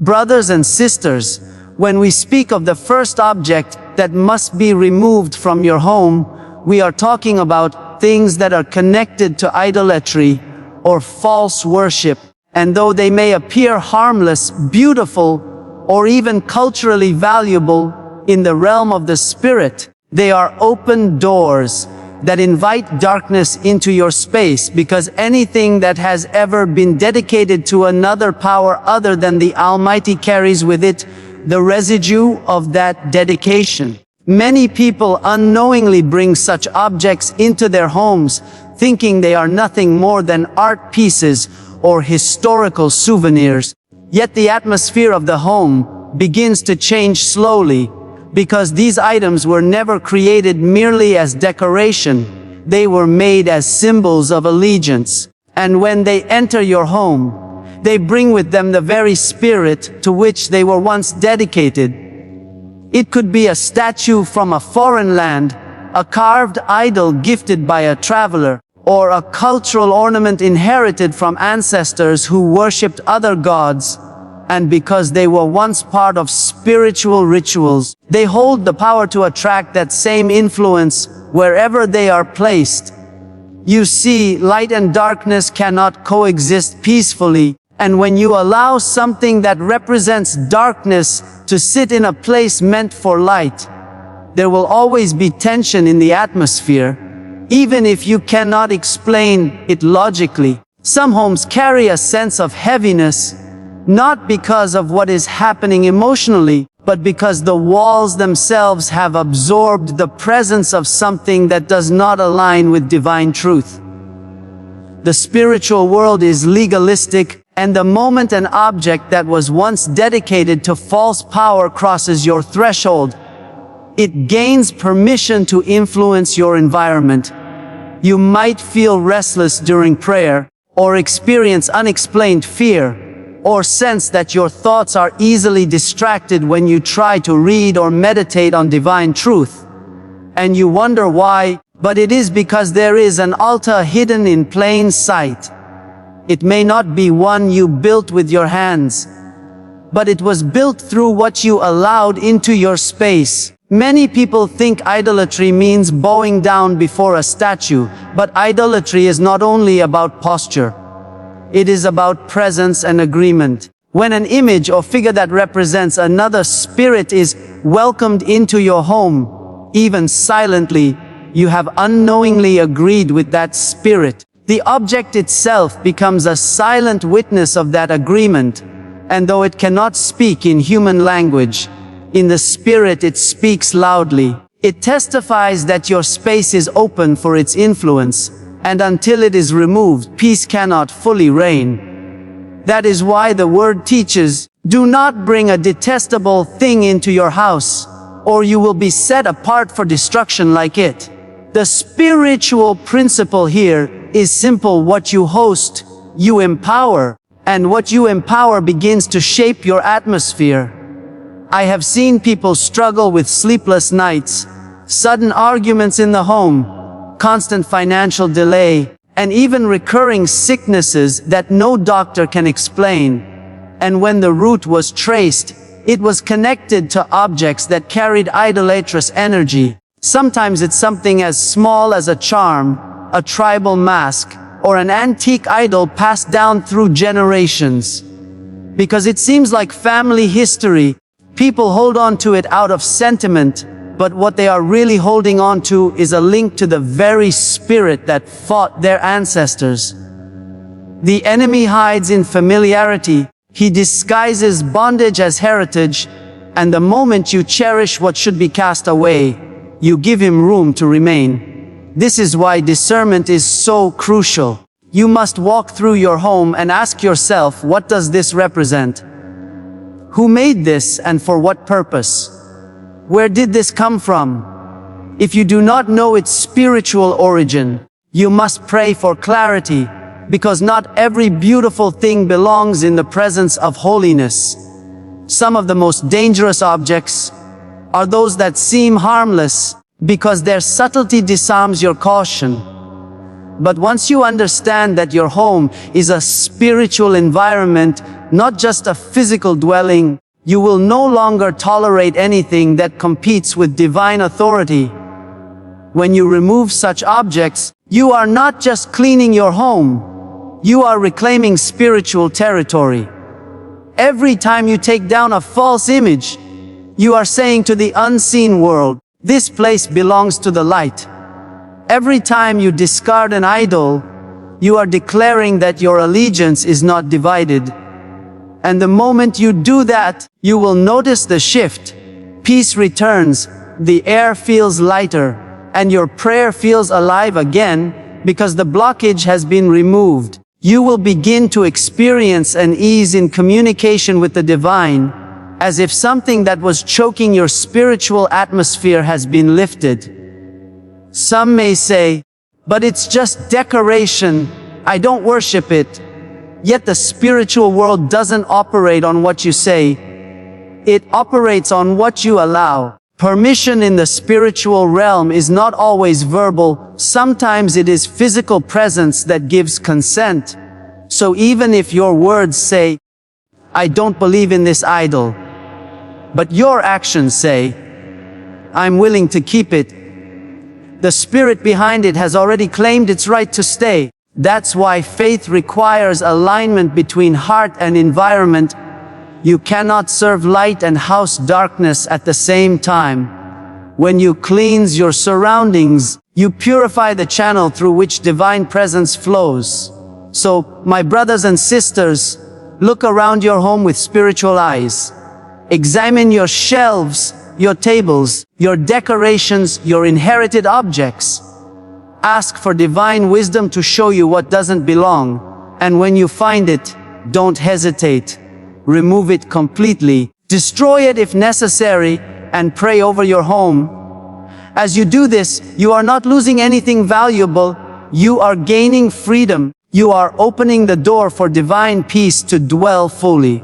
Brothers and sisters, when we speak of the first object that must be removed from your home, we are talking about things that are connected to idolatry or false worship. And though they may appear harmless, beautiful, or even culturally valuable in the realm of the spirit, they are open doors that invite darkness into your space, because anything that has ever been dedicated to another power other than the Almighty carries with it the residue of that dedication. Many people unknowingly bring such objects into their homes, thinking they are nothing more than art pieces or historical souvenirs. Yet the atmosphere of the home begins to change slowly, because these items were never created merely as decoration. They were made as symbols of allegiance. And when they enter your home, they bring with them the very spirit to which they were once dedicated. It could be a statue from a foreign land, a carved idol gifted by a traveler, or a cultural ornament inherited from ancestors who worshipped other gods. And because they were once part of spiritual rituals, they hold the power to attract that same influence wherever they are placed. You see, light and darkness cannot coexist peacefully, and when you allow something that represents darkness to sit in a place meant for light, there will always be tension in the atmosphere, even if you cannot explain it logically. Some homes carry a sense of heaviness, not because of what is happening emotionally, but because the walls themselves have absorbed the presence of something that does not align with divine truth. The spiritual world is legalistic, and the moment an object that was once dedicated to false power crosses your threshold, it gains permission to influence your environment. You might feel restless during prayer, or experience unexplained fear, or sense that your thoughts are easily distracted when you try to read or meditate on divine truth. And you wonder why, but it is because there is an altar hidden in plain sight. It may not be one you built with your hands, but it was built through what you allowed into your space. Many people think idolatry means bowing down before a statue, but idolatry is not only about posture. It is about presence and agreement. When an image or figure that represents another spirit is welcomed into your home, even silently, you have unknowingly agreed with that spirit. The object itself becomes a silent witness of that agreement, and though it cannot speak in human language, in the spirit it speaks loudly. It testifies that your space is open for its influence, and until it is removed, peace cannot fully reign. That is why the word teaches, do not bring a detestable thing into your house, or you will be set apart for destruction like it. The spiritual principle here is simple: what you host, you empower, and what you empower begins to shape your atmosphere. I have seen people struggle with sleepless nights, sudden arguments in the home, constant financial delay, and even recurring sicknesses that no doctor can explain. And when the root was traced, it was connected to objects that carried idolatrous energy. Sometimes it's something as small as a charm, a tribal mask, or an antique idol passed down through generations. Because it seems like family history, people hold on to it out of sentiment, but what they are really holding on to is a link to the very spirit that fought their ancestors. The enemy hides in familiarity. He disguises bondage as heritage, and the moment you cherish what should be cast away, you give him room to remain. This is why discernment is so crucial. You must walk through your home and ask yourself, what does this represent? Who made this and for what purpose? Where did this come from? If you do not know its spiritual origin, you must pray for clarity, because not every beautiful thing belongs in the presence of holiness. Some of the most dangerous objects are those that seem harmless, because their subtlety disarms your caution. But once you understand that your home is a spiritual environment not just a physical dwelling. You will no longer tolerate anything that competes with divine authority. When you remove such objects, you are not just cleaning your home, you are reclaiming spiritual territory. Every time you take down a false image, you are saying to the unseen world, this place belongs to the light. Every time you discard an idol, you are declaring that your allegiance is not divided. And the moment you do that, you will notice the shift. Peace returns, the air feels lighter, and your prayer feels alive again because the blockage has been removed. You will begin to experience an ease in communication with the divine, as if something that was choking your spiritual atmosphere has been lifted. Some may say, but it's just decoration, I don't worship it. Yet the spiritual world doesn't operate on what you say. It operates on what you allow. Permission in the spiritual realm is not always verbal. Sometimes it is physical presence that gives consent. So even if your words say, I don't believe in this idol, but your actions say, I'm willing to keep it, the spirit behind it has already claimed its right to stay. That's why faith requires alignment between heart and environment. You cannot serve light and house darkness at the same time. When you cleanse your surroundings, you purify the channel through which divine presence flows. So, my brothers and sisters, look around your home with spiritual eyes. Examine your shelves, your tables, your decorations, your inherited objects. Ask for divine wisdom to show you what doesn't belong. And when you find it, don't hesitate. Remove it completely. Destroy it if necessary, and pray over your home. As you do this, you are not losing anything valuable. You are gaining freedom. You are opening the door for divine peace to dwell fully.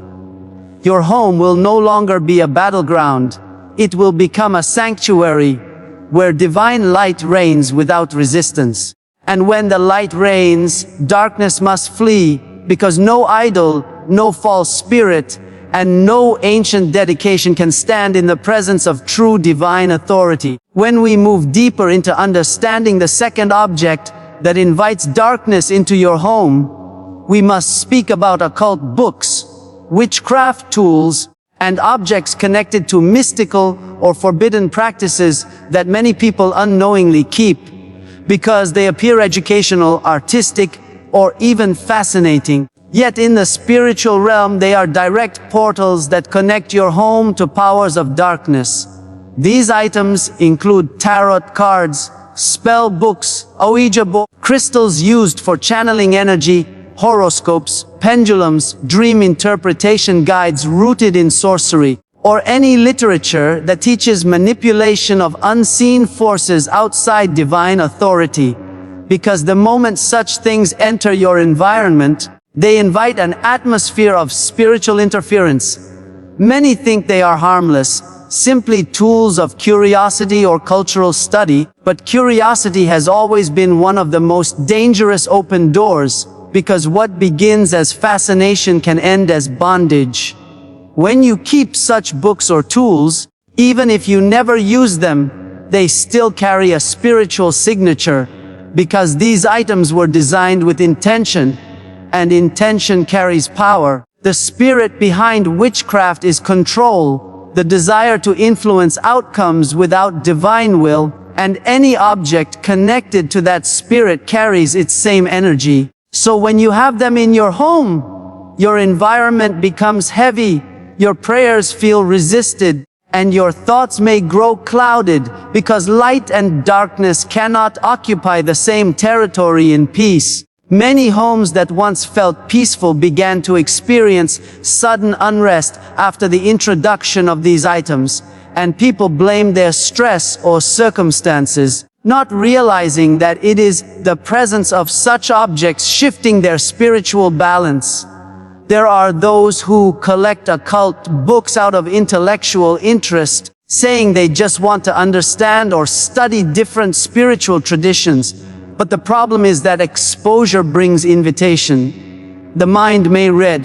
Your home will no longer be a battleground. It will become a sanctuary where divine light reigns without resistance. And when the light reigns, darkness must flee, because no idol, no false spirit, and no ancient dedication can stand in the presence of true divine authority. When we move deeper into understanding the second object that invites darkness into your home, we must speak about occult books, witchcraft tools, and objects connected to mystical or forbidden practices that many people unknowingly keep, because they appear educational, artistic, or even fascinating. Yet in the spiritual realm, they are direct portals that connect your home to powers of darkness. These items include tarot cards, spell books, Ouija board, crystals used for channeling energy, horoscopes, pendulums, dream interpretation guides rooted in sorcery, or any literature that teaches manipulation of unseen forces outside divine authority. Because the moment such things enter your environment, they invite an atmosphere of spiritual interference. Many think they are harmless, simply tools of curiosity or cultural study, but curiosity has always been one of the most dangerous open doors, because what begins as fascination can end as bondage. When you keep such books or tools, even if you never use them, they still carry a spiritual signature, because these items were designed with intention, and intention carries power. The spirit behind witchcraft is control, the desire to influence outcomes without divine will, and any object connected to that spirit carries its same energy. So when you have them in your home, your environment becomes heavy, your prayers feel resisted, and your thoughts may grow clouded, because light and darkness cannot occupy the same territory in peace. Many homes that once felt peaceful began to experience sudden unrest after the introduction of these items, and people blamed their stress or circumstances, not realizing that it is the presence of such objects shifting their spiritual balance. There are those who collect occult books out of intellectual interest, saying they just want to understand or study different spiritual traditions. But the problem is that exposure brings invitation. The mind may read,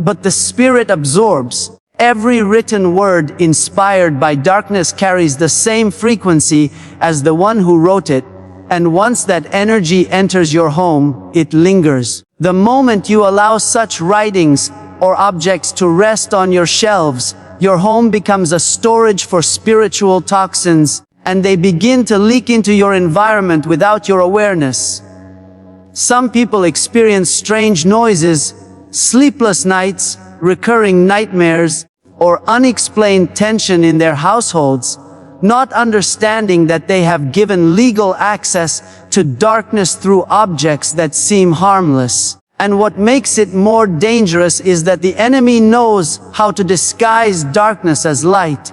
but the Spirit absorbs. Every written word inspired by darkness carries the same frequency as the one who wrote it, and once that energy enters your home, it lingers. The moment you allow such writings or objects to rest on your shelves, your home becomes a storage for spiritual toxins, and they begin to leak into your environment without your awareness. Some people experience strange noises, sleepless nights, recurring nightmares, or unexplained tension in their households, not understanding that they have given legal access to darkness through objects that seem harmless. And what makes it more dangerous is that the enemy knows how to disguise darkness as light.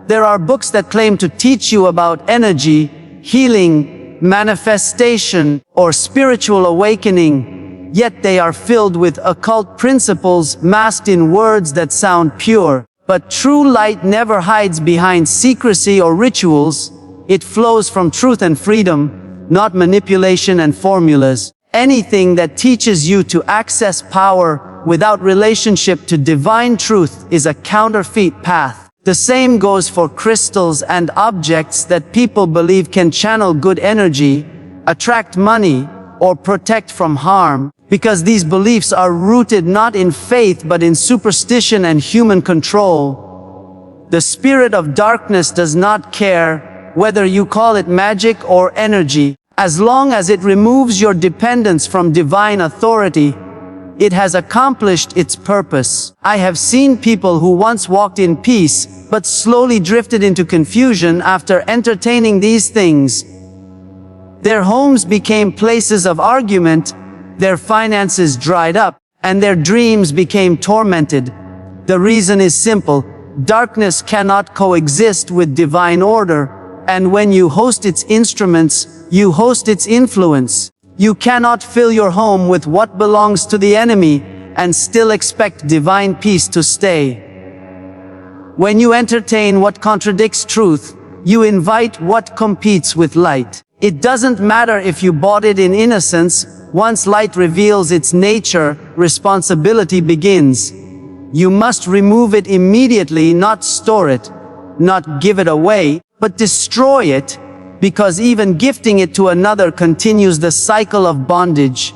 There are books that claim to teach you about energy, healing, manifestation, or spiritual awakening, yet they are filled with occult principles masked in words that sound pure. But true light never hides behind secrecy or rituals. It flows from truth and freedom, not manipulation and formulas. Anything that teaches you to access power without relationship to divine truth is a counterfeit path. The same goes for crystals and objects that people believe can channel good energy, attract money, or protect from harm, because these beliefs are rooted not in faith but in superstition and human control. The spirit of darkness does not care whether you call it magic or energy. As long as it removes your dependence from divine authority, it has accomplished its purpose. I have seen people who once walked in peace, but slowly drifted into confusion after entertaining these things. Their homes became places of argument, their finances dried up, and their dreams became tormented. The reason is simple: darkness cannot coexist with divine order, and when you host its instruments, you host its influence. You cannot fill your home with what belongs to the enemy and still expect divine peace to stay. When you entertain what contradicts truth, you invite what competes with light. It doesn't matter if you bought it in innocence. Once light reveals its nature, responsibility begins. You must remove it immediately, not store it, not give it away, but destroy it, because even gifting it to another continues the cycle of bondage.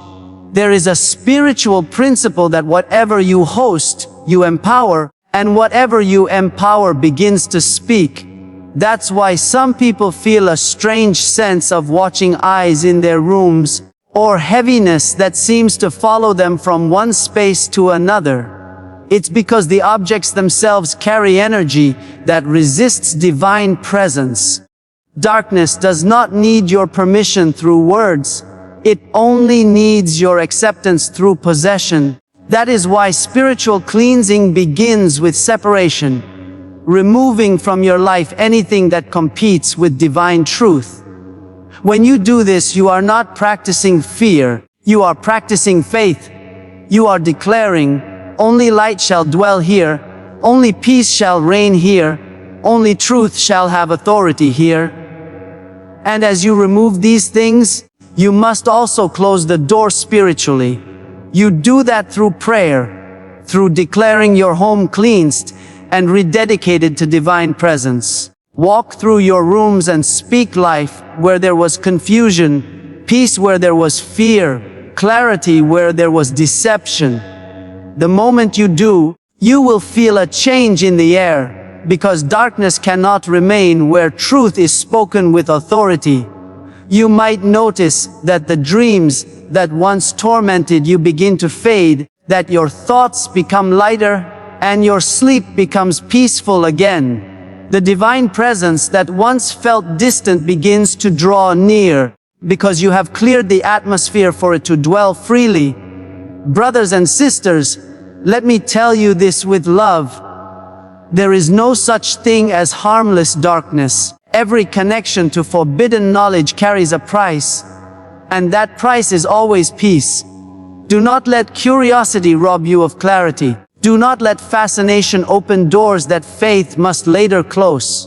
There is a spiritual principle that whatever you host, you empower, and whatever you empower begins to speak. That's why some people feel a strange sense of watching eyes in their rooms, or heaviness that seems to follow them from one space to another. It's because the objects themselves carry energy that resists divine presence. Darkness does not need your permission through words. It only needs your acceptance through possession. That is why spiritual cleansing begins with separation, removing from your life anything that competes with divine truth. When you do this, you are not practicing fear, you are practicing faith. You are declaring, only light shall dwell here, only peace shall reign here, only truth shall have authority here. And as you remove these things, you must also close the door spiritually. You do that through prayer, through declaring your home cleansed and rededicated to divine presence. Walk through your rooms and speak life where there was confusion, peace where there was fear, clarity where there was deception. The moment you do, you will feel a change in the air, because darkness cannot remain where truth is spoken with authority. You might notice that the dreams that once tormented you begin to fade, that your thoughts become lighter, and your sleep becomes peaceful again. The divine presence that once felt distant begins to draw near, because you have cleared the atmosphere for it to dwell freely. Brothers and sisters, let me tell you this with love. There is no such thing as harmless darkness. Every connection to forbidden knowledge carries a price, and that price is always peace. Do not let curiosity rob you of clarity. Do not let fascination open doors that faith must later close.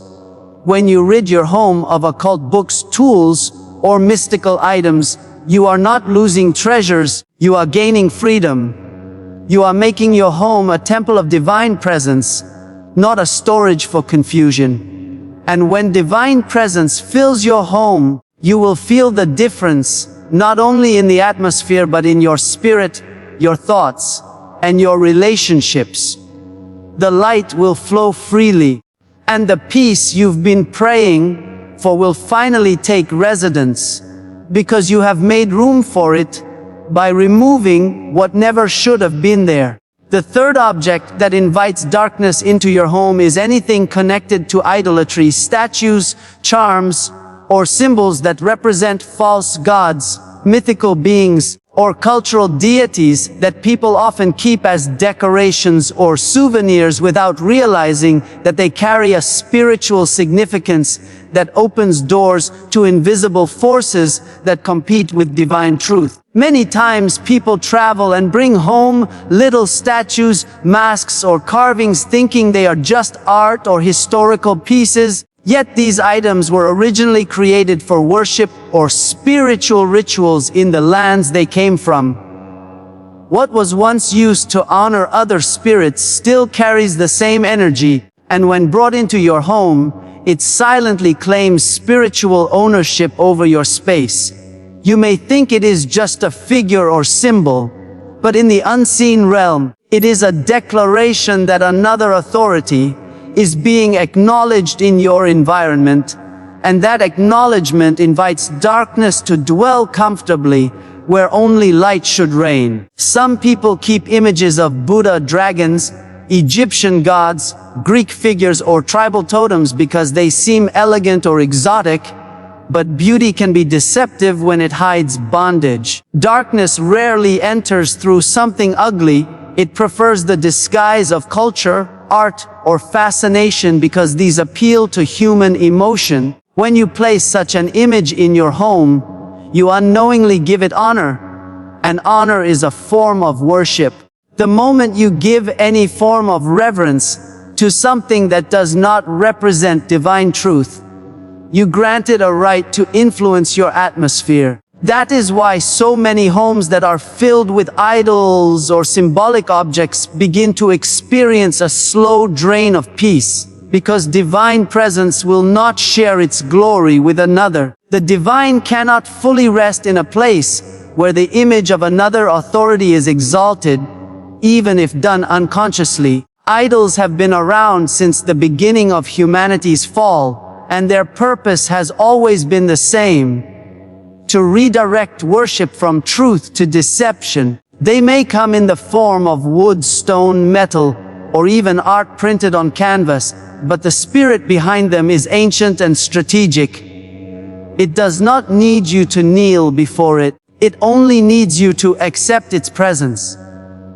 When you rid your home of occult books, tools, or mystical items, you are not losing treasures, you are gaining freedom. You are making your home a temple of divine presence, not a storage for confusion. And when divine presence fills your home, you will feel the difference, not only in the atmosphere but in your spirit, your thoughts, and your relationships. The light will flow freely, and the peace you've been praying for will finally take residence, because you have made room for it by removing what never should have been there. The third object that invites darkness into your home is anything connected to idolatry, statues, charms, or symbols that represent false gods, mythical beings, or cultural deities that people often keep as decorations or souvenirs without realizing that they carry a spiritual significance that opens doors to invisible forces that compete with divine truth. Many times people travel and bring home little statues, masks, or carvings thinking they are just art or historical pieces. Yet these items were originally created for worship or spiritual rituals in the lands they came from. What was once used to honor other spirits still carries the same energy, and when brought into your home, it silently claims spiritual ownership over your space. You may think it is just a figure or symbol, but in the unseen realm, it is a declaration that another authority is being acknowledged in your environment, and that acknowledgement invites darkness to dwell comfortably where only light should reign. Some people keep images of Buddha, dragons, Egyptian gods, Greek figures, or tribal totems because they seem elegant or exotic, but beauty can be deceptive when it hides bondage. Darkness rarely enters through something ugly. It prefers the disguise of culture, art, or fascination because these appeal to human emotion. When you place such an image in your home, you unknowingly give it honor, and honor is a form of worship. The moment you give any form of reverence to something that does not represent divine truth, you grant it a right to influence your atmosphere. That is why so many homes that are filled with idols or symbolic objects begin to experience a slow drain of peace, because divine presence will not share its glory with another. The divine cannot fully rest in a place where the image of another authority is exalted, even if done unconsciously. Idols have been around since the beginning of humanity's fall, and their purpose has always been the same: to redirect worship from truth to deception. They may come in the form of wood, stone, metal, or even art printed on canvas, but the spirit behind them is ancient and strategic. It does not need you to kneel before it. It only needs you to accept its presence.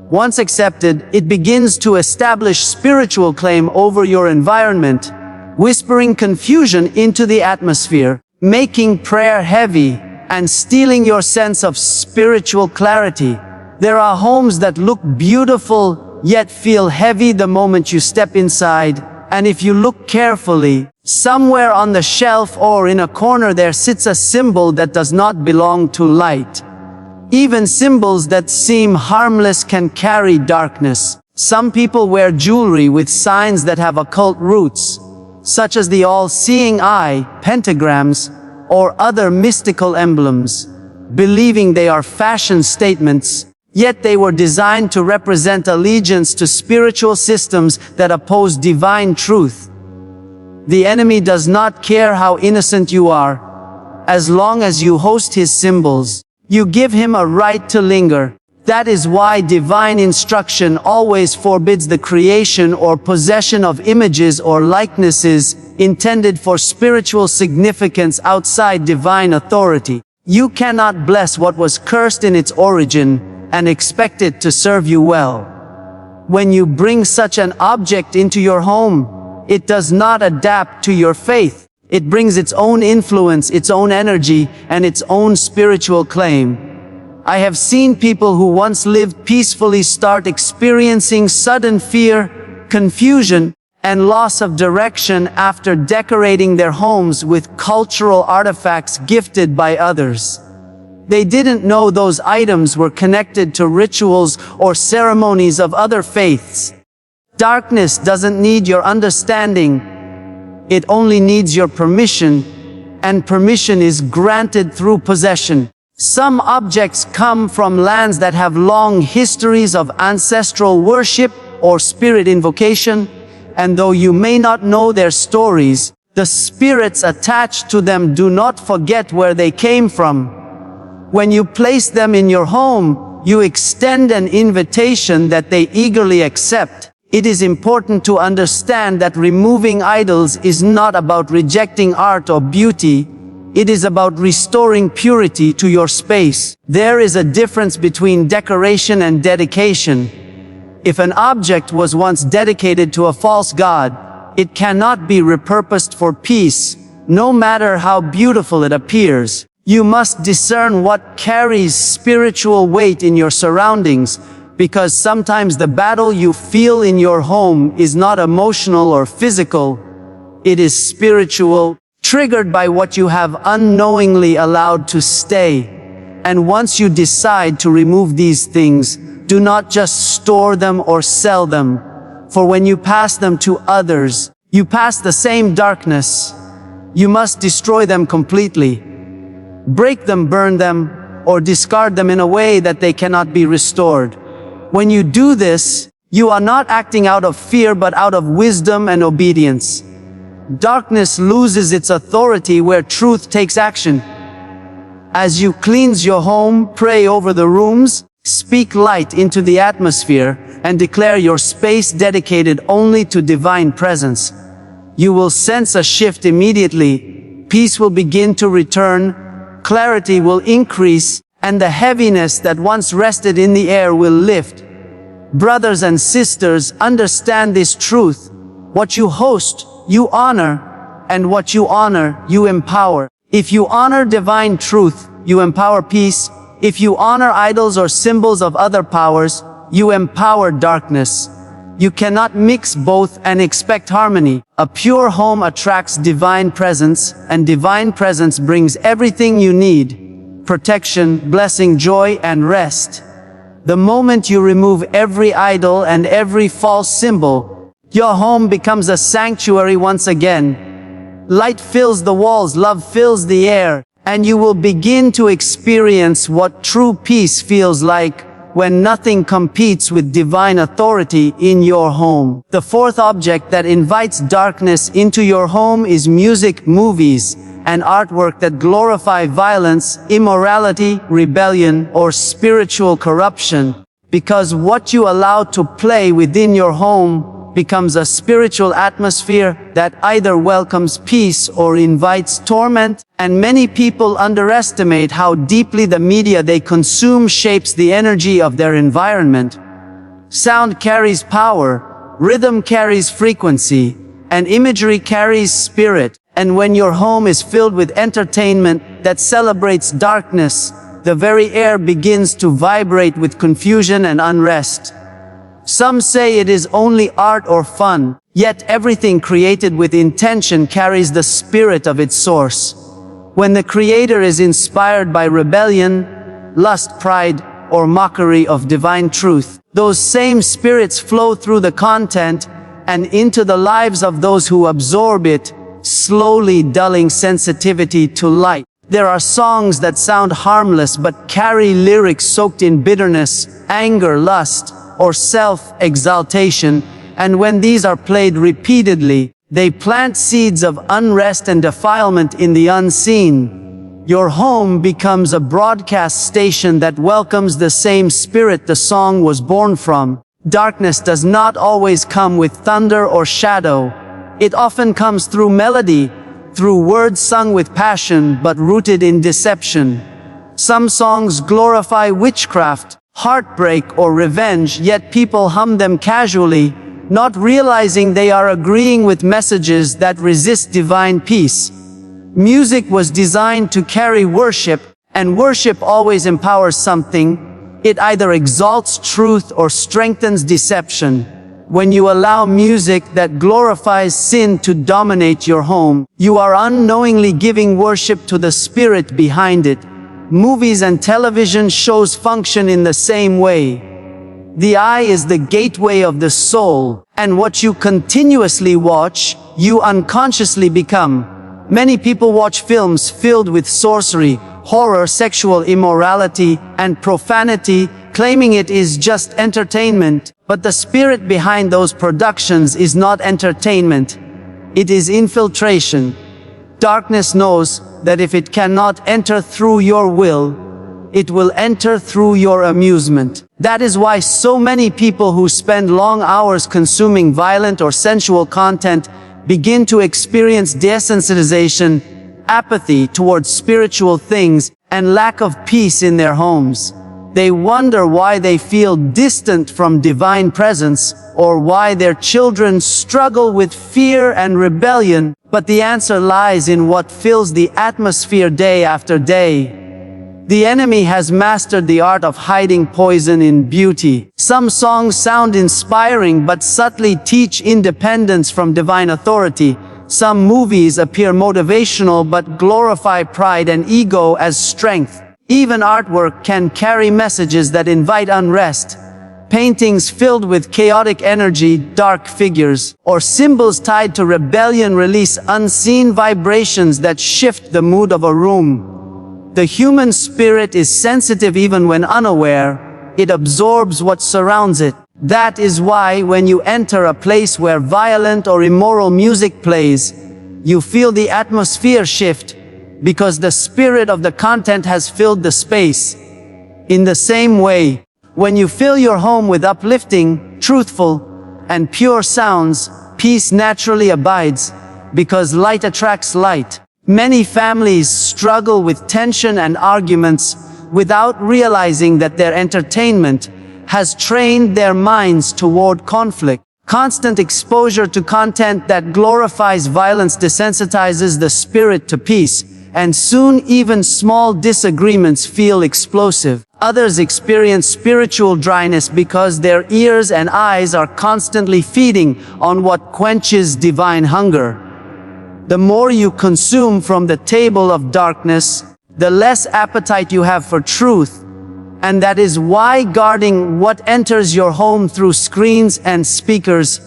Once accepted, it begins to establish spiritual claim over your environment, whispering confusion into the atmosphere, making prayer heavy, and stealing your sense of spiritual clarity. There are homes that look beautiful, yet feel heavy the moment you step inside, and if you look carefully, somewhere on the shelf or in a corner there sits a symbol that does not belong to light. Even symbols that seem harmless can carry darkness. Some people wear jewelry with signs that have occult roots, such as the all-seeing eye, pentagrams, or other mystical emblems, believing they are fashion statements, yet they were designed to represent allegiance to spiritual systems that oppose divine truth. The enemy does not care how innocent you are, as long as you host his symbols. You give him a right to linger. That is why divine instruction always forbids the creation or possession of images or likenesses intended for spiritual significance outside divine authority. You cannot bless what was cursed in its origin and expect it to serve you well. When you bring such an object into your home, it does not adapt to your faith. It brings its own influence, its own energy, and its own spiritual claim. I have seen people who once lived peacefully start experiencing sudden fear, confusion, and loss of direction after decorating their homes with cultural artifacts gifted by others. They didn't know those items were connected to rituals or ceremonies of other faiths. Darkness doesn't need your understanding. It only needs your permission, and permission is granted through possession. Some objects come from lands that have long histories of ancestral worship or spirit invocation, and though you may not know their stories, the spirits attached to them do not forget where they came from. When you place them in your home, you extend an invitation that they eagerly accept. It is important to understand that removing idols is not about rejecting art or beauty. It is about restoring purity to your space. There is a difference between decoration and dedication. If an object was once dedicated to a false god, it cannot be repurposed for peace, no matter how beautiful it appears. You must discern what carries spiritual weight in your surroundings, because sometimes the battle you feel in your home is not emotional or physical. It is spiritual, triggered by what you have unknowingly allowed to stay. And once you decide to remove these things, do not just store them or sell them, for when you pass them to others, you pass the same darkness. You must destroy them completely. Break them, burn them, or discard them in a way that they cannot be restored. When you do this, you are not acting out of fear but out of wisdom and obedience. Darkness loses its authority where truth takes action. As you cleanse your home, pray over the rooms, speak light into the atmosphere, and declare your space dedicated only to divine presence, you will sense a shift immediately. Peace will begin to return, clarity will increase, and the heaviness that once rested in the air will lift. Brothers and sisters, understand this truth. What you host, you honor, and what you honor, you empower. If you honor divine truth, you empower peace. If you honor idols or symbols of other powers, you empower darkness. You cannot mix both and expect harmony. A pure home attracts divine presence, and divine presence brings everything you need: protection, blessing, joy, and rest. The moment you remove every idol and every false symbol, your home becomes a sanctuary once again. Light fills the walls, love fills the air, and you will begin to experience what true peace feels like, when nothing competes with divine authority in your home. The fourth object that invites darkness into your home is music, movies, and artwork that glorify violence, immorality, rebellion, or spiritual corruption. Because what you allow to play within your home becomes a spiritual atmosphere that either welcomes peace or invites torment, and many people underestimate how deeply the media they consume shapes the energy of their environment. Sound carries power, rhythm carries frequency, and imagery carries spirit. And when your home is filled with entertainment that celebrates darkness, the very air begins to vibrate with confusion and unrest. Some say it is only art or fun, yet everything created with intention carries the spirit of its source. When the Creator is inspired by rebellion, lust, pride, or mockery of divine truth, those same spirits flow through the content and into the lives of those who absorb it, slowly dulling sensitivity to light. There are songs that sound harmless but carry lyrics soaked in bitterness, anger, lust, or self-exaltation, and when these are played repeatedly, they plant seeds of unrest and defilement in the unseen. Your home becomes a broadcast station that welcomes the same spirit the song was born from. Darkness does not always come with thunder or shadow. It often comes through melody, through words sung with passion but rooted in deception. Some songs glorify witchcraft, heartbreak, or revenge, yet people hum them casually, not realizing they are agreeing with messages that resist divine peace. Music was designed to carry worship, and worship always empowers something. It either exalts truth or strengthens deception. When you allow music that glorifies sin to dominate your home, you are unknowingly giving worship to the spirit behind it. Movies and television shows function in the same way. The eye is the gateway of the soul, and what you continuously watch, you unconsciously become. Many people watch films filled with sorcery, horror, sexual immorality, and profanity, claiming it is just entertainment. But the spirit behind those productions is not entertainment. It is infiltration. Darkness knows that if it cannot enter through your will, it will enter through your amusement. That is why so many people who spend long hours consuming violent or sensual content begin to experience desensitization, apathy towards spiritual things, and lack of peace in their homes. They wonder why they feel distant from divine presence, or why their children struggle with fear and rebellion, but the answer lies in what fills the atmosphere day after day. The enemy has mastered the art of hiding poison in beauty. Some songs sound inspiring but subtly teach independence from divine authority. Some movies appear motivational but glorify pride and ego as strength. Even artwork can carry messages that invite unrest. Paintings filled with chaotic energy, dark figures, or symbols tied to rebellion release unseen vibrations that shift the mood of a room. The human spirit is sensitive even when unaware. It absorbs what surrounds it. That is why when you enter a place where violent or immoral music plays, you feel the atmosphere shift, because the spirit of the content has filled the space. In the same way, when you fill your home with uplifting, truthful, and pure sounds, peace naturally abides, because light attracts light. Many families struggle with tension and arguments without realizing that their entertainment has trained their minds toward conflict. Constant exposure to content that glorifies violence desensitizes the spirit to peace, and soon even small disagreements feel explosive. Others experience spiritual dryness because their ears and eyes are constantly feeding on what quenches divine hunger. The more you consume from the table of darkness, the less appetite you have for truth. And that is why guarding what enters your home through screens and speakers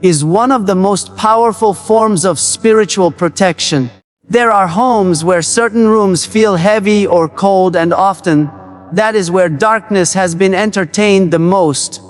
is one of the most powerful forms of spiritual protection. There are homes where certain rooms feel heavy or cold, and often that is where darkness has been entertained the most,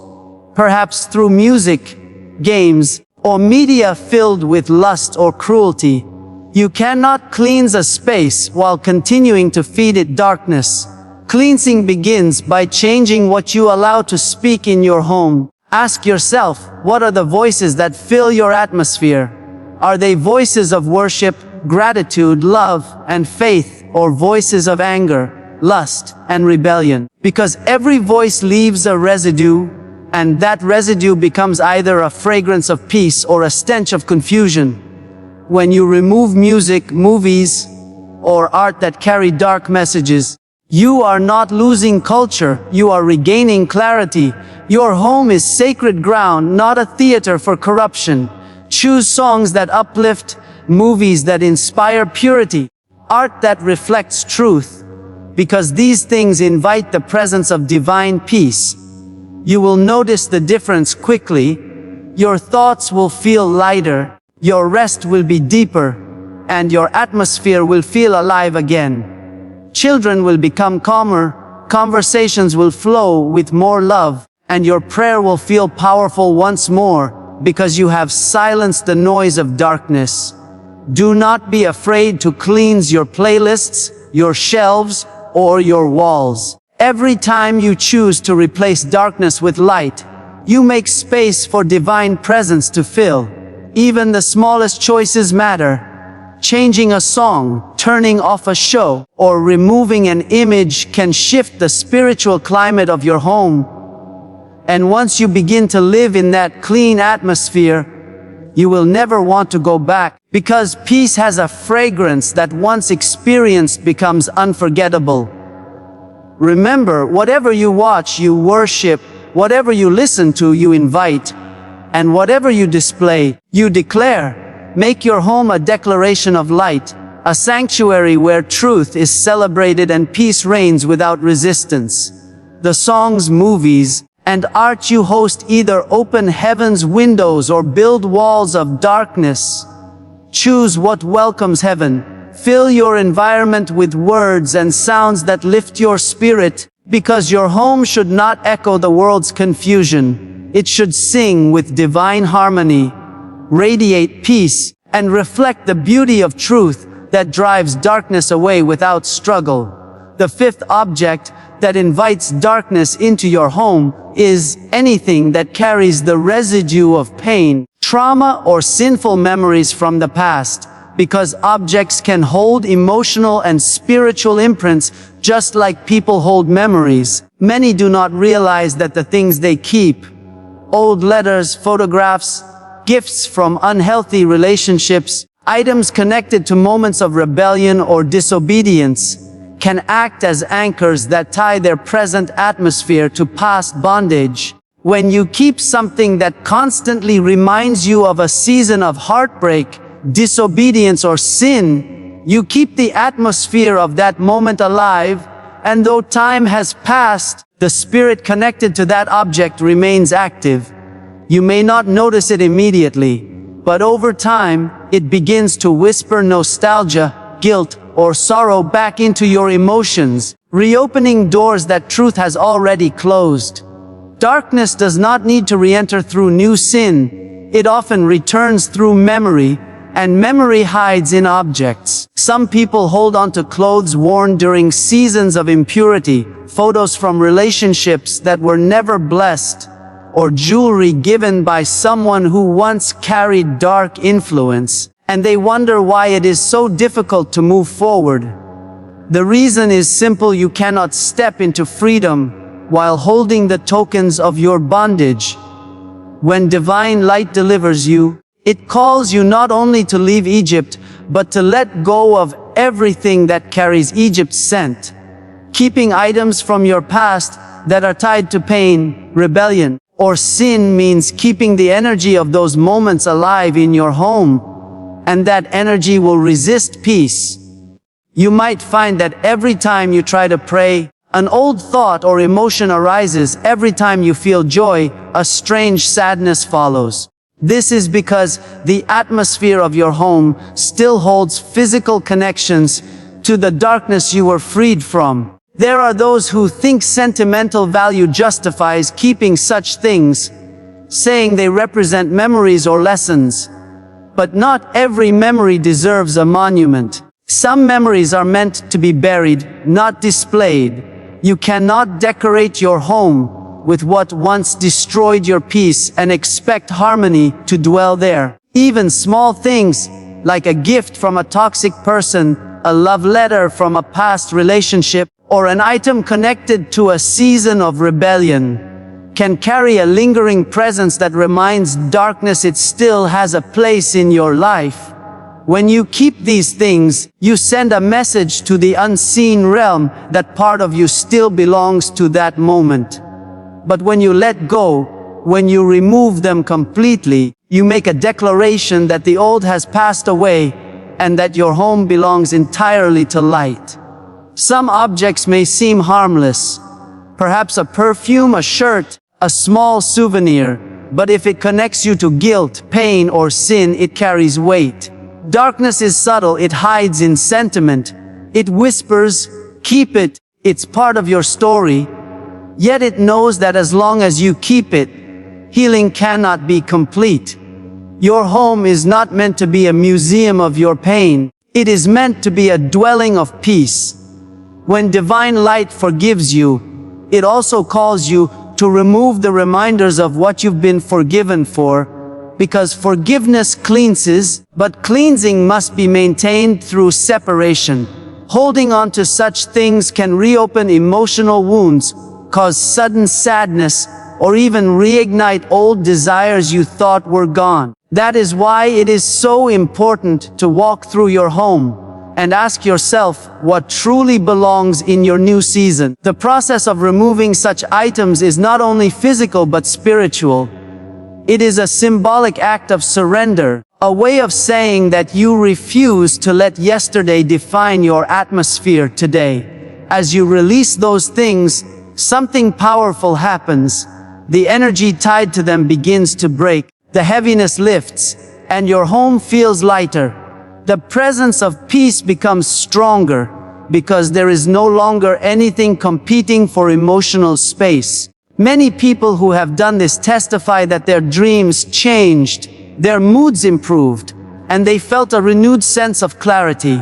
perhaps through music, games, or media filled with lust or cruelty. You cannot cleanse a space while continuing to feed it darkness. Cleansing begins by changing what you allow to speak in your home. Ask yourself, what are the voices that fill your atmosphere? Are they voices of worship, gratitude, love, and faith, or voices of anger, lust, and rebellion? Because every voice leaves a residue, and that residue becomes either a fragrance of peace or a stench of confusion. When you remove music, movies, or art that carry dark messages, you are not losing culture, you are regaining clarity. Your home is sacred ground, not a theater for corruption. Choose songs that uplift, movies that inspire purity, art that reflects truth, because these things invite the presence of divine peace. You will notice the difference quickly. Your thoughts will feel lighter, your rest will be deeper, and your atmosphere will feel alive again. Children will become calmer, conversations will flow with more love, and your prayer will feel powerful once more, because you have silenced the noise of darkness. Do not be afraid to cleanse your playlists, your shelves, or your walls. Every time you choose to replace darkness with light, you make space for divine presence to fill. Even the smallest choices matter. Changing a song, turning off a show, or removing an image can shift the spiritual climate of your home. And once you begin to live in that clean atmosphere, you will never want to go back, because peace has a fragrance that once experienced becomes unforgettable. Remember, whatever you watch, you worship, whatever you listen to, you invite, and whatever you display, you declare. Make your home a declaration of light, a sanctuary where truth is celebrated and peace reigns without resistance. The songs, movies, and art you host either open heaven's windows or build walls of darkness. Choose what welcomes heaven. Fill your environment with words and sounds that lift your spirit, because your home should not echo the world's confusion. It should sing with divine harmony, radiate peace, and reflect the beauty of truth that drives darkness away without struggle. The fifth object that invites darkness into your home is anything that carries the residue of pain, trauma, or sinful memories from the past, because objects can hold emotional and spiritual imprints just like people hold memories. Many do not realize that the things they keep, old letters, photographs, gifts from unhealthy relationships, items connected to moments of rebellion or disobedience, can act as anchors that tie their present atmosphere to past bondage. When you keep something that constantly reminds you of a season of heartbreak, disobedience, or sin, you keep the atmosphere of that moment alive, and though time has passed, the spirit connected to that object remains active. You may not notice it immediately, but over time, it begins to whisper nostalgia, guilt, or sorrow back into your emotions, reopening doors that truth has already closed. Darkness does not need to re-enter through new sin. It often returns through memory, and memory hides in objects. Some people hold on to clothes worn during seasons of impurity, photos from relationships that were never blessed, or jewelry given by someone who once carried dark influence, and they wonder why it is so difficult to move forward. The reason is simple: you cannot step into freedom while holding the tokens of your bondage. When divine light delivers you, it calls you not only to leave Egypt, but to let go of everything that carries Egypt's scent. Keeping items from your past that are tied to pain, rebellion, or sin means keeping the energy of those moments alive in your home, and that energy will resist peace. You might find that every time you try to pray, an old thought or emotion arises. Every time you feel joy, a strange sadness follows. This is because the atmosphere of your home still holds physical connections to the darkness you were freed from. There are those who think sentimental value justifies keeping such things, saying they represent memories or lessons. But not every memory deserves a monument. Some memories are meant to be buried, not displayed. You cannot decorate your home with what once destroyed your peace and expect harmony to dwell there. Even small things, like a gift from a toxic person, a love letter from a past relationship, or an item connected to a season of rebellion, can carry a lingering presence that reminds darkness it still has a place in your life. When you keep these things, you send a message to the unseen realm that part of you still belongs to that moment. But when you let go, when you remove them completely, you make a declaration that the old has passed away and that your home belongs entirely to light. Some objects may seem harmless, perhaps a perfume, a shirt, a small souvenir, but if it connects you to guilt, pain, or sin, it carries weight. Darkness is subtle. It hides in sentiment. It whispers, "Keep it, it's part of your story." Yet it knows that as long as you keep it, healing cannot be complete. Your home is not meant to be a museum of your pain. It is meant to be a dwelling of peace. When divine light forgives you, it also calls you to remove the reminders of what you've been forgiven for, because forgiveness cleanses, but cleansing must be maintained through separation. Holding on to such things can reopen emotional wounds, cause sudden sadness, or even reignite old desires you thought were gone. That is why it is so important to walk through your home and ask yourself what truly belongs in your new season. The process of removing such items is not only physical but spiritual. It is a symbolic act of surrender, A way of saying that you refuse to let yesterday define your atmosphere today. As you release those things, something powerful happens. The energy tied to them begins to break, the heaviness lifts, and your home feels lighter. The presence of peace becomes stronger, because there is no longer anything competing for emotional space. Many people who have done this testify that their dreams changed, their moods improved, and they felt a renewed sense of clarity.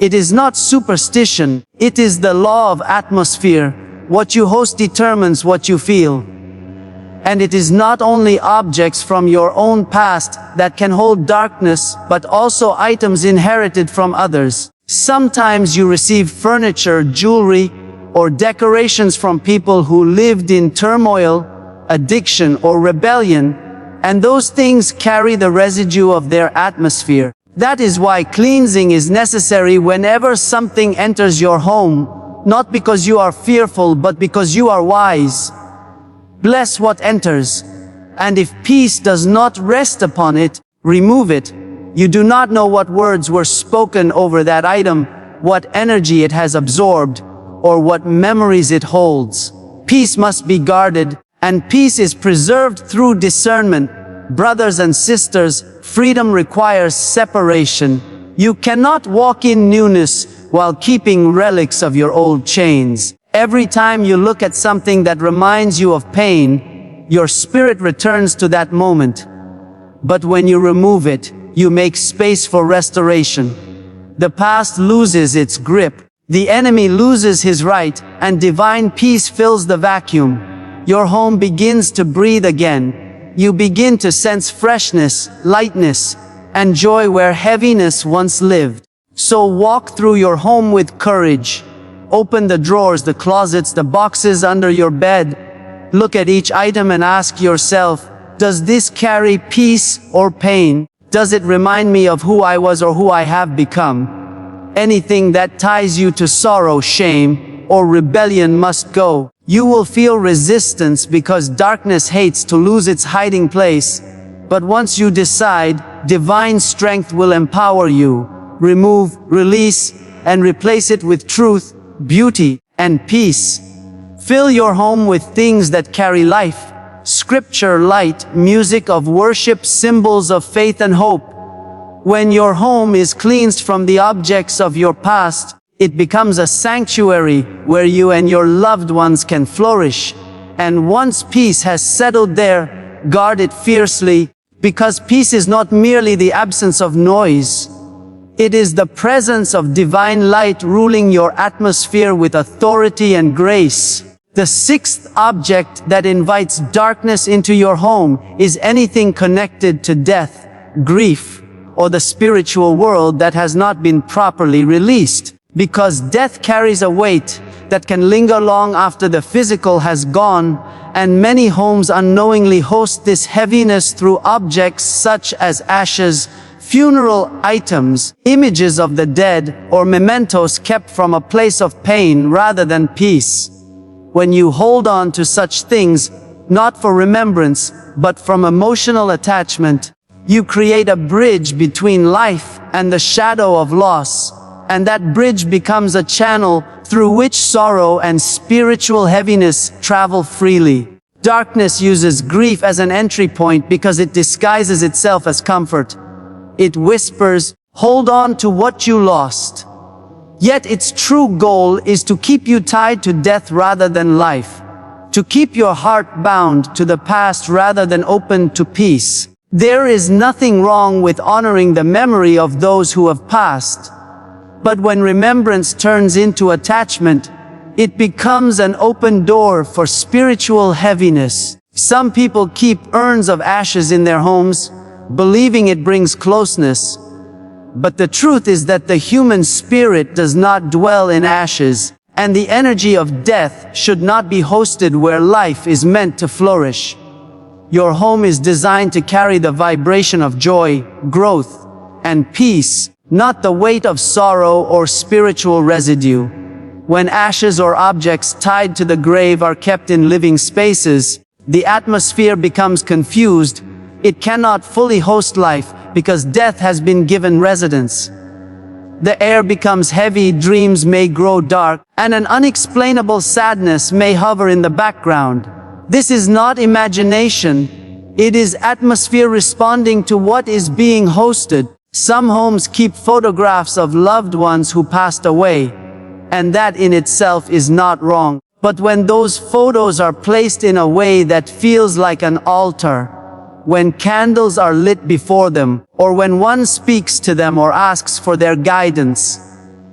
It is not superstition, it is the law of atmosphere. What you host determines what you feel. And it is not only objects from your own past that can hold darkness, but also items inherited from others. Sometimes you receive furniture, jewelry, or decorations from people who lived in turmoil, addiction, or rebellion, and those things carry the residue of their atmosphere. That is why cleansing is necessary whenever something enters your home, not because you are fearful, but because you are wise. Bless what enters, and if peace does not rest upon it, remove it. You do not know what words were spoken over that item, what energy it has absorbed, or what memories it holds. Peace must be guarded, and peace is preserved through discernment. Brothers and sisters, freedom requires separation. You cannot walk in newness while keeping relics of your old chains. Every time you look at something that reminds you of pain, your spirit returns to that moment. But when you remove it, you make space for restoration. The past loses its grip, the enemy loses his right, and divine peace fills the vacuum. Your home begins to breathe again. You begin to sense freshness, lightness, and joy where heaviness once lived. So walk through your home with courage. Open the drawers, the closets, the boxes under your bed. Look at each item and ask yourself, does this carry peace or pain? Does it remind me of who I was or who I have become? Anything that ties you to sorrow, shame, or rebellion must go. You will feel resistance because darkness hates to lose its hiding place. But once you decide, divine strength will empower you. Remove, release, and replace it with truth, beauty, and peace. Fill your home with things that carry life. Scripture, light, music of worship, symbols of faith and hope. When your home is cleansed from the objects of your past, it becomes a sanctuary where you and your loved ones can flourish. And once peace has settled there, guard it fiercely, because peace is not merely the absence of noise. It is the presence of divine light ruling your atmosphere with authority and grace. The sixth object that invites darkness into your home is anything connected to death, grief, or the spiritual world that has not been properly released. Because death carries a weight that can linger long after the physical has gone, and many homes unknowingly host this heaviness through objects such as ashes, funeral items, images of the dead, or mementos kept from a place of pain rather than peace. When you hold on to such things, not for remembrance, but from emotional attachment, you create a bridge between life and the shadow of loss, and that bridge becomes a channel through which sorrow and spiritual heaviness travel freely. Darkness uses grief as an entry point because it disguises itself as comfort. It whispers, hold on to what you lost. Yet its true goal is to keep you tied to death rather than life, to keep your heart bound to the past rather than open to peace. There is nothing wrong with honoring the memory of those who have passed. But when remembrance turns into attachment, it becomes an open door for spiritual heaviness. Some people keep urns of ashes in their homes, believing it brings closeness. But the truth is that the human spirit does not dwell in ashes, and the energy of death should not be hosted where life is meant to flourish. Your home is designed to carry the vibration of joy, growth, and peace, not the weight of sorrow or spiritual residue. When ashes or objects tied to the grave are kept in living spaces, the atmosphere becomes confused. It cannot fully host life because death has been given residence. The air becomes heavy, dreams may grow dark, and an unexplainable sadness may hover in the background. This is not imagination, it is atmosphere responding to what is being hosted. Some homes keep photographs of loved ones who passed away, and that in itself is not wrong. But when those photos are placed in a way that feels like an altar, when candles are lit before them, or when one speaks to them or asks for their guidance,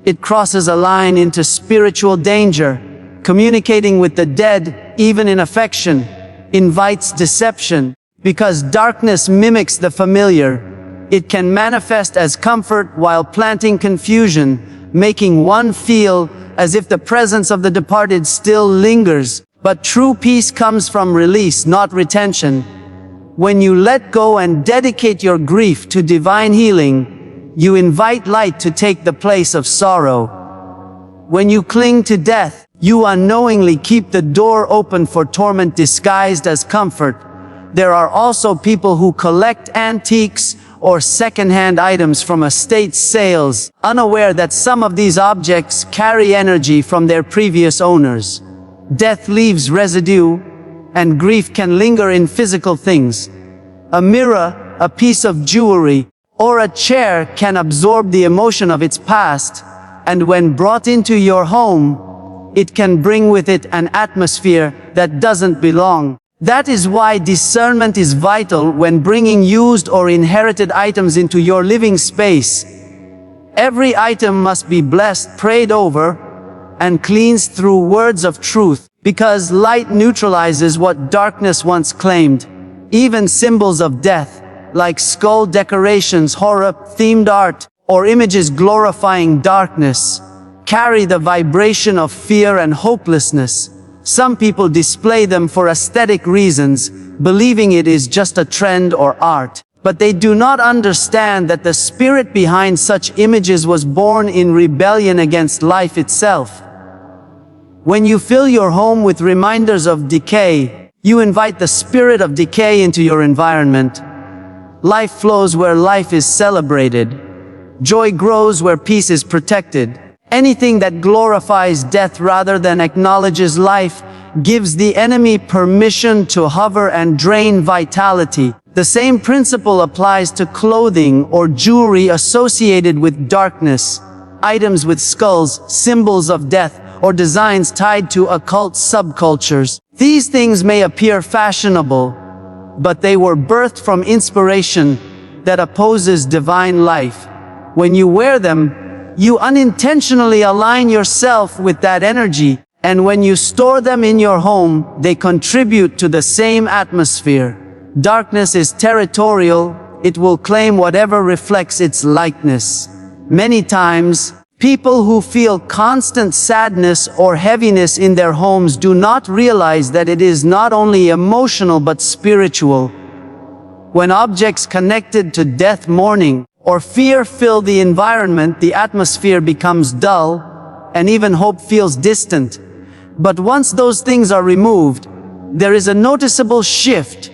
it crosses a line into spiritual danger. Communicating with the dead, even in affection, invites deception, because darkness mimics the familiar. It can manifest as comfort while planting confusion, making one feel as if the presence of the departed still lingers. But true peace comes from release, not retention. When you let go and dedicate your grief to divine healing, you invite light to take the place of sorrow. When you cling to death, you unknowingly keep the door open for torment disguised as comfort. There are also people who collect antiques or second-hand items from estate sales, unaware that some of these objects carry energy from their previous owners. Death leaves residue, and grief can linger in physical things. A mirror, a piece of jewelry, or a chair can absorb the emotion of its past, and when brought into your home, it can bring with it an atmosphere that doesn't belong. That is why discernment is vital when bringing used or inherited items into your living space. Every item must be blessed, prayed over, and cleansed through words of truth, because light neutralizes what darkness once claimed. Even symbols of death, like skull decorations, horror-themed art, or images glorifying darkness, carry the vibration of fear and hopelessness. Some people display them for aesthetic reasons, believing it is just a trend or art. But they do not understand that the spirit behind such images was born in rebellion against life itself. When you fill your home with reminders of decay, you invite the spirit of decay into your environment. Life flows where life is celebrated. Joy grows where peace is protected. Anything that glorifies death rather than acknowledges life gives the enemy permission to hover and drain vitality. The same principle applies to clothing or jewelry associated with darkness. Items with skulls, symbols of death, or designs tied to occult subcultures. These things may appear fashionable, but they were birthed from inspiration that opposes divine life. When you wear them, you unintentionally align yourself with that energy, and when you store them in your home, they contribute to the same atmosphere. Darkness is territorial, it will claim whatever reflects its likeness. Many times, people who feel constant sadness or heaviness in their homes do not realize that it is not only emotional but spiritual. When objects connected to death, mourning, or fear fill the environment, the atmosphere becomes dull, and even hope feels distant. But once those things are removed, there is a noticeable shift.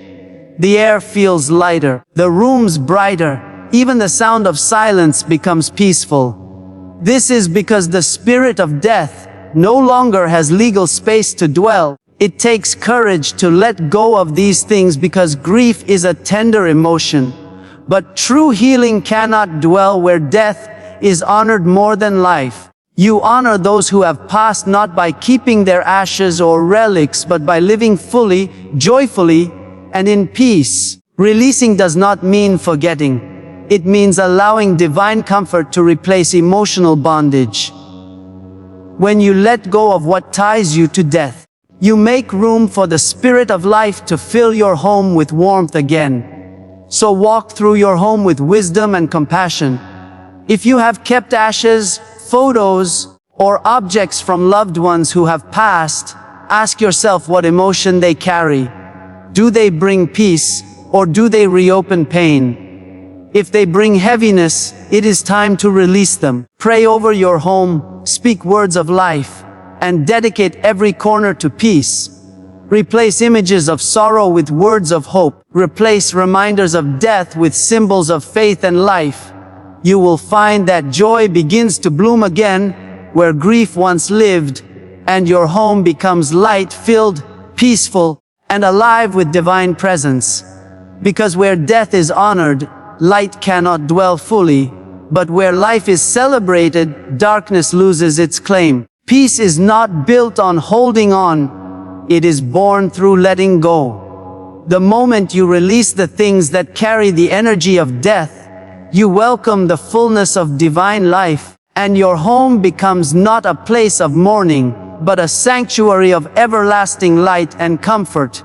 The air feels lighter, the rooms brighter, even the sound of silence becomes peaceful. This is because the spirit of death no longer has legal space to dwell. It takes courage to let go of these things because grief is a tender emotion. But true healing cannot dwell where death is honored more than life. You honor those who have passed not by keeping their ashes or relics, but by living fully, joyfully, and in peace. Releasing does not mean forgetting. It means allowing divine comfort to replace emotional bondage. When you let go of what ties you to death, you make room for the spirit of life to fill your home with warmth again. So walk through your home with wisdom and compassion. If you have kept ashes, photos, or objects from loved ones who have passed, ask yourself what emotion they carry. Do they bring peace, or do they reopen pain? If they bring heaviness, it is time to release them. Pray over your home, speak words of life, and dedicate every corner to peace. Replace images of sorrow with words of hope. Replace reminders of death with symbols of faith and life. You will find that joy begins to bloom again where grief once lived, and your home becomes light-filled, peaceful, and alive with divine presence. Because where death is honored, light cannot dwell fully, but where life is celebrated, darkness loses its claim. Peace is not built on holding on, it is born through letting go. The moment you release the things that carry the energy of death, you welcome the fullness of divine life, and your home becomes not a place of mourning, but a sanctuary of everlasting light and comfort.